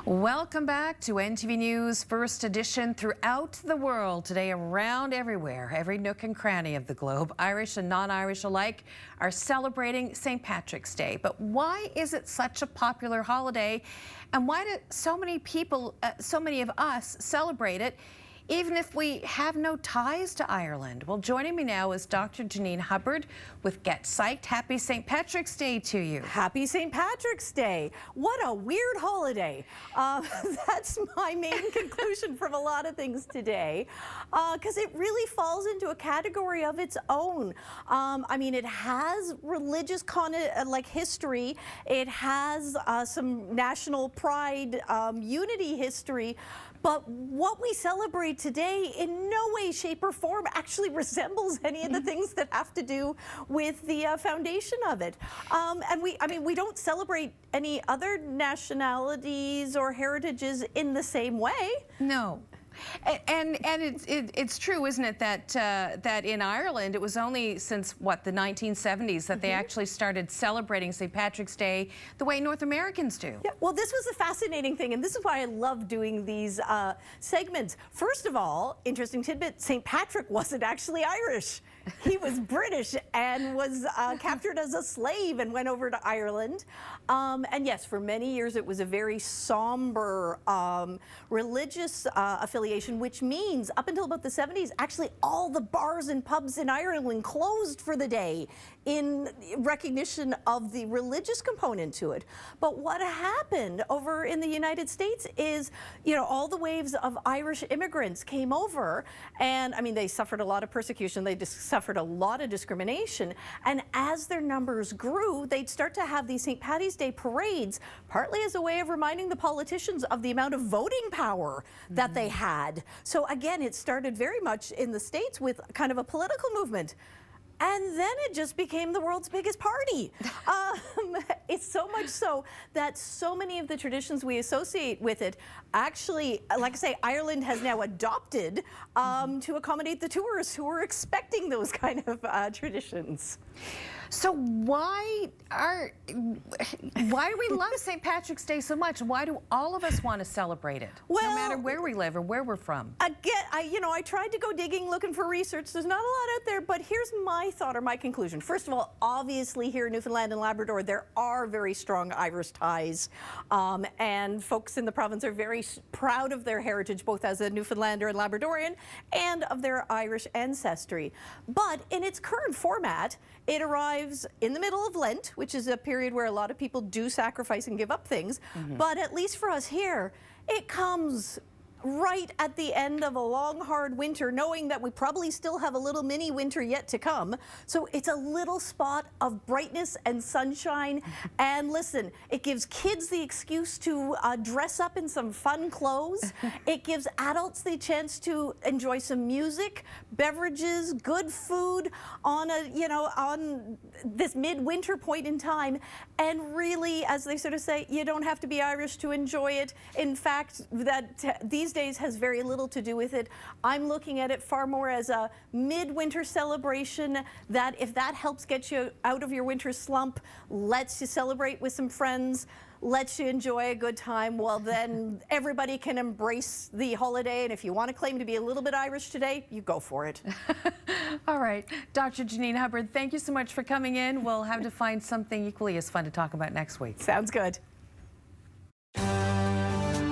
Welcome back to NTV News First Edition. Throughout the world today, around everywhere, every nook and cranny of the globe, Irish and non-Irish alike are celebrating St. Patrick's Day. But why is it such a popular holiday, and why do so many people, so many of us celebrate it, even if we have no ties to Ireland? Well, joining me now is Dr. Janine Hubbard with Get Psyched. Happy St. Patrick's Day to you. Happy St. Patrick's Day. What a weird holiday. That's my main conclusion from a lot of things today, because it really falls into a category of its own. I mean, it has religious history. It has some national pride, unity history. But what we celebrate today in no way, shape, or form actually resembles any of the things that have to do with the foundation of it. And we don't celebrate any other nationalities or heritages in the same way. No. And it's true, isn't it, that that in Ireland it was only since the 1970s that they actually started celebrating St. Patrick's Day the way North Americans do. Yeah, well, this was a fascinating thing, and this is why I love doing these segments. First of all, interesting tidbit: St. Patrick wasn't actually Irish. He was British and was captured as a slave and went over to Ireland. And yes, for many years it was a very somber religious affiliation, which means up until about the 70s, actually all the bars and pubs in Ireland closed for the day in recognition of the religious component to it. But what happened over in the United States is, all the waves of Irish immigrants came over, and I mean, they suffered a lot of persecution. They suffered a lot of discrimination, and as their numbers grew, they'd start to have these St. Paddy's Day parades, partly as a way of reminding the politicians of the amount of voting power that they had. So again, it started very much in the States with kind of a political movement. And then it just became the world's biggest party. It's so much so that so many of the traditions we associate with it actually, like I say, Ireland has now adopted to accommodate the tourists who are expecting those kind of traditions. So why do we love St. Patrick's Day so much? Why do all of us want to celebrate it, no matter where we live or where we're from? Again, I tried to go digging, looking for research. There's not a lot out there, but here's my thought or my conclusion. First of all, obviously here in Newfoundland and Labrador, there are very strong Irish ties, and folks in the province are very proud of their heritage, both as a Newfoundlander and Labradorian, and of their Irish ancestry. But in its current format, it arrives in the middle of Lent, which is a period where a lot of people do sacrifice and give up things. But at least for us here, it comes right at the end of a long, hard winter, knowing that we probably still have a little mini winter yet to come. So it's a little spot of brightness and sunshine. And listen, it gives kids the excuse to dress up in some fun clothes. It gives adults the chance to enjoy some music, beverages, good food on on this midwinter point in time. And really, as they sort of say, you don't have to be Irish to enjoy it. In fact, these days has very little to do with it. I'm looking at it far more as a midwinter celebration, that if that helps get you out of your winter slump, lets you celebrate with some friends, lets you enjoy a good time, well then everybody can embrace the holiday. And if you want to claim to be a little bit Irish today, you go for it. All right, Dr. Janine Hubbard, thank you so much for coming in. We'll have to find something equally as fun to talk about next week. Sounds good.